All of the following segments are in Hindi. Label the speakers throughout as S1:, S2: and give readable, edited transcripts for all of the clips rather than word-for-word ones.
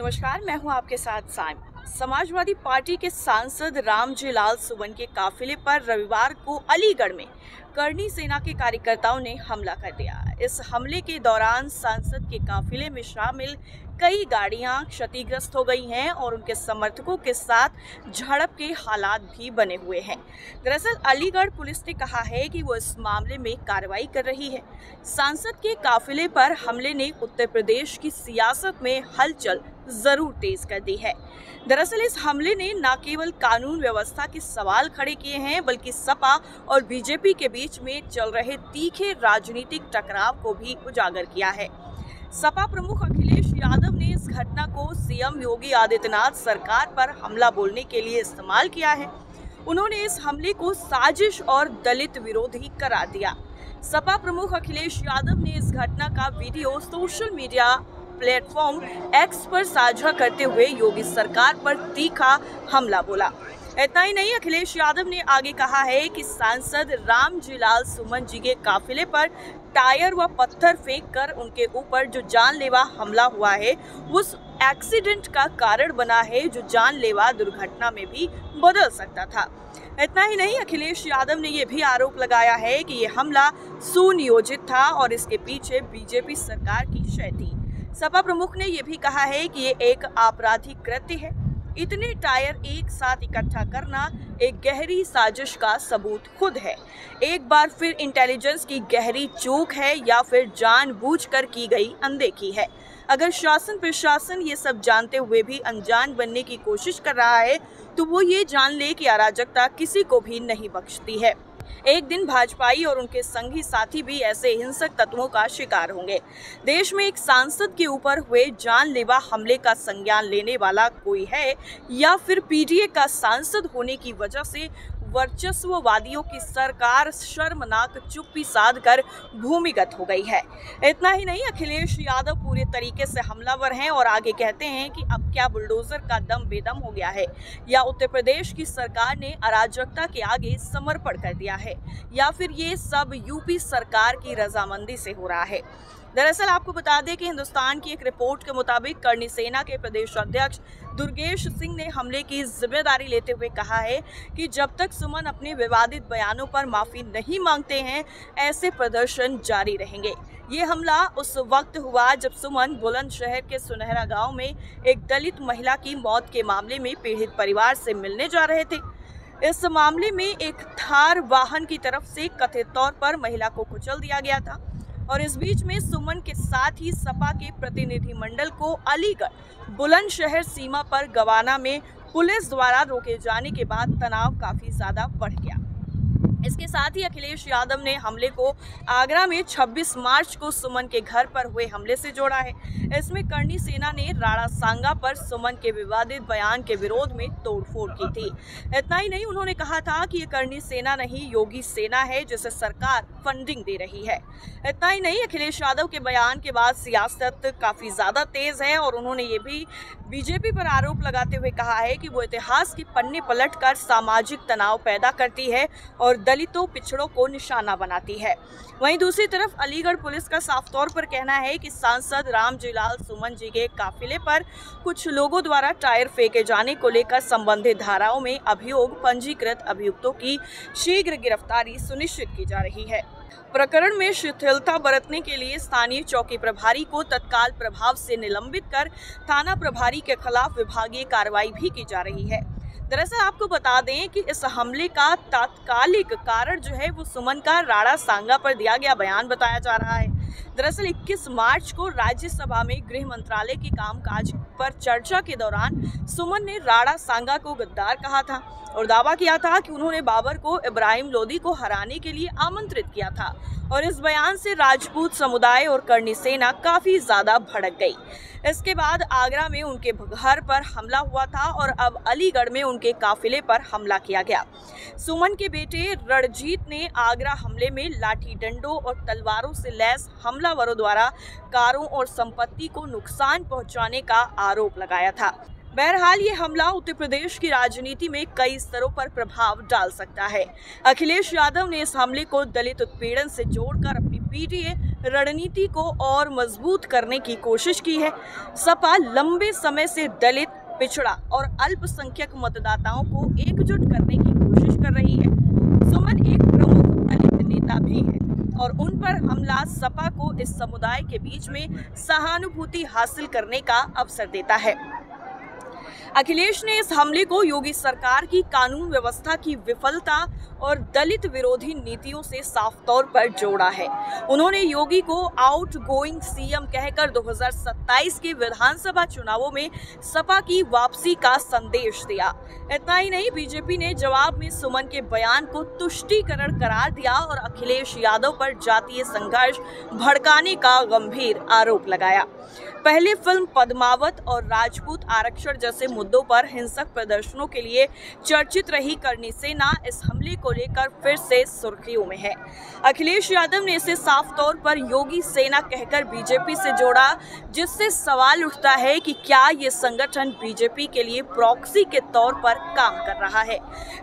S1: नमस्कार, मैं हूं आपके साथ साइमा। समाजवादी पार्टी के सांसद रामजी लाल सुमन के काफिले पर रविवार को अलीगढ़ में करनी सेना के कार्यकर्ताओं ने हमला कर दिया। इस हमले के दौरान सांसद के काफिले में शामिल कई गाड़ियां क्षतिग्रस्त हो गई हैं और उनके समर्थकों के साथ झड़प के हालात भी बने हुए हैं। दरअसल अलीगढ़ पुलिस ने कहा है कि वो इस मामले में कार्रवाई कर रही है। सांसद के काफिले पर हमले ने उत्तर प्रदेश की सियासत में हलचल जरूर तेज कर दी है। दरअसल इस हमले ने न केवल कानून व्यवस्था के सवाल खड़े किए हैं, बल्कि सपा और बीजेपी के बीच में चल रहे तीखे राजनीतिक टकराव को भी उजागर किया है। सपा प्रमुख अखिलेश यादव ने इस घटना को सीएम योगी आदित्यनाथ सरकार पर हमला बोलने के लिए इस्तेमाल किया है। उन्होंने इस हमले को साजिश और दलित विरोधी करार दिया। सपा प्रमुख अखिलेश यादव ने इस घटना का video social media platform x पर साझा करते हुए योगी सरकार पर तीखा हमला बोला। इतना ही नहीं, अखिलेश यादव ने आगे कहा है कि सांसद रामजी लाल सुमन जी के काफिले पर टायर व पत्थर फेंक कर उनके ऊपर जो जानलेवा हमला हुआ है उस एक्सीडेंट का कारण बना है, जो जानलेवा दुर्घटना में भी बदल सकता था। इतना ही नहीं, अखिलेश यादव ने यह भी आरोप लगाया है कि यह हमला सुनियोजित था और इसके पीछे बीजेपी सरकार की शय थी। सपा प्रमुख ने यह भी कहा है कि ये एक आपराधिक कृत्य है। इतने टायर एक साथ इकट्ठा करना एक गहरी साजिश का सबूत खुद है। एक बार फिर इंटेलिजेंस की गहरी चूक है या फिर जानबूझकर की गई अनदेखी है। अगर शासन प्रशासन ये सब जानते हुए भी अनजान बनने की कोशिश कर रहा है तो वो ये जान ले कि अराजकता किसी को भी नहीं बख्शती है। एक दिन भाजपाई और उनके संगी साथी भी ऐसे हिंसक तत्वों का शिकार होंगे। देश में एक सांसद के ऊपर हुए जानलेवा हमले का संज्ञान लेने वाला कोई है या फिर पीडीए का सांसद होने की वजह से वर्चस्ववादियों की सरकार शर्मनाक चुप्पी साधकर भूमिगत हो गई है। इतना ही नहीं, अखिलेश यादव पूरे तरीके से हमलावर हैं और आगे कहते हैं कि अब क्या बुलडोजर का दम बेदम हो गया है या उत्तर प्रदेश की सरकार ने अराजकता के आगे समर्पण कर दिया है या फिर ये सब यूपी सरकार की रजामंदी से हो रहा है। दरअसल आपको बता दें कि हिंदुस्तान की एक रिपोर्ट के मुताबिक करनी सेना के प्रदेश अध्यक्ष दुर्गेश सिंह ने हमले की जिम्मेदारी लेते हुए कहा है कि जब तक सुमन अपने विवादित बयानों पर माफी नहीं मांगते हैं, ऐसे प्रदर्शन जारी रहेंगे। ये हमला उस वक्त हुआ जब सुमन बुलंदशहर के सुनहरा गांव में एक दलित महिला की मौत के मामले में पीड़ित परिवार से मिलने जा रहे थे। इस मामले में एक थार वाहन की तरफ से कथित तौर पर महिला को कुचल दिया गया था और इस बीच में सुमन के साथ ही सपा के प्रतिनिधिमंडल को अलीगढ़ बुलंदशहर सीमा पर गवाना में पुलिस द्वारा रोके जाने के बाद तनाव काफी ज्यादा बढ़ गया। इसके साथ ही अखिलेश यादव ने हमले को आगरा में 26 मार्च को सुमन के घर पर हुए हमले से जोड़ा है। इसमें करनी सेना ने राणा सांगा पर सुमन के विवादित बयान के विरोध में तोड़फोड़ की थी। इतना ही नहीं, उन्होंने कहा था कि ये करनी सेना नहीं योगी सेना है जिसे सरकार फंडिंग दे रही है। इतना ही नहीं, अखिलेश यादव के बयान के बाद सियासत काफी ज्यादा तेज है और उन्होंने ये भी बीजेपी पर आरोप लगाते हुए कहा है कि वो इतिहास के पन्ने पलटकर सामाजिक तनाव पैदा करती है और दलितों पिछड़ों को निशाना बनाती है। वहीं दूसरी तरफ अलीगढ़ पुलिस का साफ तौर पर कहना है कि सांसद रामजी लाल सुमन जी के काफिले पर कुछ लोगों द्वारा टायर फेंके जाने को लेकर संबंधित धाराओं में अभियोग पंजीकृत अभियुक्तों की शीघ्र गिरफ्तारी सुनिश्चित की जा रही है। प्रकरण में शिथिलता बरतने के लिए स्थानीय चौकी प्रभारी को तत्काल प्रभाव से निलंबित कर थाना प्रभारी के खिलाफ विभागीय कार्रवाई भी की जा रही है। दरअसल आपको बता दें कि इस हमले का तात्कालिक कारण जो है वो सुमन का राणा सांगा पर दिया गया बयान बताया जा रहा है। दरअसल 21 मार्च को राज्यसभा में गृह मंत्रालय के कामकाज पर चर्चा के दौरान सुमन ने राणा सांगा को गद्दार कहा था और दावा किया था कि उन्होंने बाबर को इब्राहिम लोदी को हराने के लिए आमंत्रित किया था और इस बयान से राजपूत समुदाय और करनी सेना काफी ज्यादा भड़क गई। इसके बाद आगरा में उनके घर पर हमला हुआ था और अब अलीगढ़ में उनके काफिले पर हमला किया गया। सुमन के बेटे रणजीत ने आगरा हमले में लाठी डंडों और तलवारों से लैस हमलावरों द्वारा कारों और संपत्ति को नुकसान पहुंचाने का आरोप लगाया था। बहरहाल ये हमला उत्तर प्रदेश की राजनीति में कई स्तरों पर प्रभाव डाल सकता है। अखिलेश यादव ने इस हमले को दलित उत्पीड़न से जोड़कर अपनी पीटीए रणनीति को और मजबूत करने की कोशिश की है। सपा लंबे समय से दलित, पिछड़ा और अल्पसंख्यक मतदाताओं को एकजुट करने की कोशिश कर रही है। सुमन एक प्रमुख दलित नेता भी है और उन पर हमला सपा को इस समुदाय के बीच में सहानुभूति हासिल करने का अवसर देता है। अखिलेश ने इस हमले को योगी सरकार की कानून व्यवस्था की विफलता और दलित विरोधी नीतियों से साफ तौर पर जोड़ा है। उन्होंने योगी को आउटगोइंग सीएम कहकर 2027 के विधानसभा चुनावों में सपा की वापसी का संदेश दिया। इतना ही नहीं, बीजेपी ने जवाब में सुमन के बयान को तुष्टीकरण करार दिया और अखिलेश यादव पर जातीय संघर्ष भड़काने का गंभीर आरोप लगाया। पहले फिल्म पद्मावत और राजपूत आरक्षण जैसे मुद्दों पर हिंसक प्रदर्शनों के लिए चर्चित रही करणी सेना इस हमले को लेकर फिर से सुर्खियों में है। अखिलेश यादव ने इसे साफ तौर पर योगी सेना कहकर बीजेपी से जोड़ा, जिससे सवाल उठता है कि क्या ये संगठन बीजेपी के लिए प्रॉक्सी के तौर पर काम कर रहा है।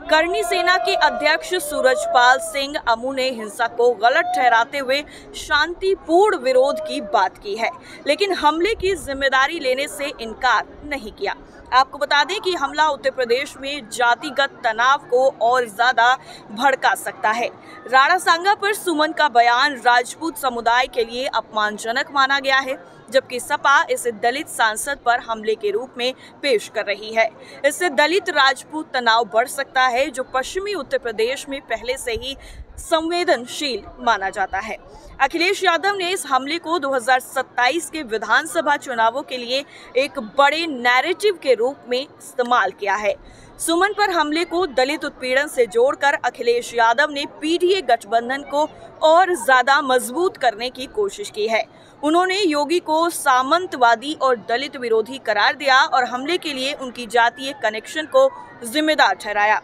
S1: करणी सेना के अध्यक्ष सूरजपाल सिंह अमू ने हिंसा को गलत ठहराते हुए शांतिपूर्ण विरोध की बात की है, लेकिन हमले की जिम्मेदारी लेने से इनकार नहीं किया। आपको बता दें कि हमला उत्तर प्रदेश में जातिगत तनाव को और ज्यादा भड़का सकता है। राणा सांगा पर सुमन का बयान राजपूत समुदाय के लिए अपमानजनक माना गया है, जबकि सपा इसे दलित सांसद पर हमले के रूप में पेश कर रही है। इससे दलित राजपूत तनाव बढ़ सकता है, जो पश्चिमी उत्तर प्रदेश में पहले से ही संवेदनशील माना जाता है। अखिलेश यादव ने इस हमले को 2027 के विधानसभा चुनावों के लिए एक बड़े नैरेटिव के रूप में इस्तेमाल किया है। सुमन पर हमले को दलित उत्पीड़न से जोड़कर अखिलेश यादव ने पीडीए गठबंधन को और ज्यादा मजबूत करने की कोशिश की है। उन्होंने योगी को सामंतवादी और दलित विरोधी करार दिया और हमले के लिए उनकी जातीय कनेक्शन को जिम्मेदार ठहराया।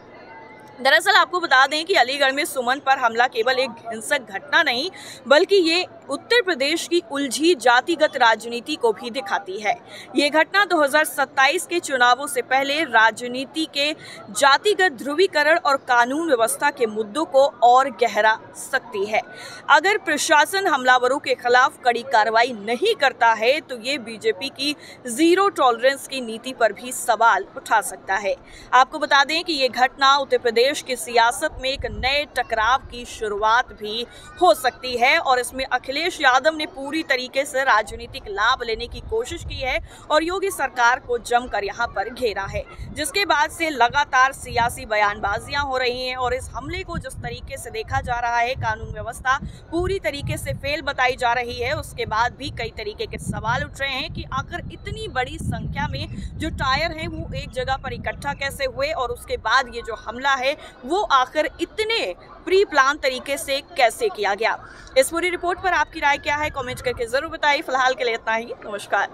S1: दरअसल आपको बता दें कि अलीगढ़ में सुमन पर हमला केवल एक हिंसक घटना नहीं, बल्कि ये उत्तर प्रदेश की उलझी जातिगत राजनीति को भी दिखाती है। ये घटना 2027 के चुनावों से पहले राजनीति के जातिगत ध्रुवीकरण और कानून व्यवस्था के मुद्दों को और गहरा सकती है। अगर प्रशासन हमलावरों के खिलाफ कड़ी कार्रवाई नहीं करता है तो ये बीजेपी की जीरो टॉलरेंस की नीति पर भी सवाल उठा सकता है। आपको बता दें कि ये घटना उत्तर प्रदेश की सियासत में एक नए टकराव की शुरुआत भी हो सकती है और इसमें अखिलेश यादव ने पूरी तरीके से राजनीतिक लाभ लेने की कोशिश की है और योगी सरकार को जमकर यहां पर घेरा है, जिसके बाद से लगातार सियासी बयानबाजियां हो रही हैं और इस हमले को जिस तरीके से देखा जा रहा है, कानून व्यवस्था पूरी तरीके से फेल बताई जा रही है। उसके बाद भी कई तरीके के सवाल उठ रहे हैं कि आखिर इतनी बड़ी संख्या में जो टायर हैं वो एक जगह पर इकट्ठा कैसे हुए और उसके बाद ये जो हमला है वो आखिर इतने प्री प्लान तरीके से कैसे किया गया। इस पूरी रिपोर्ट पर आपकी राय क्या है, कमेंट करके जरूर बताइए। फिलहाल के लिए इतना ही, नमस्कार।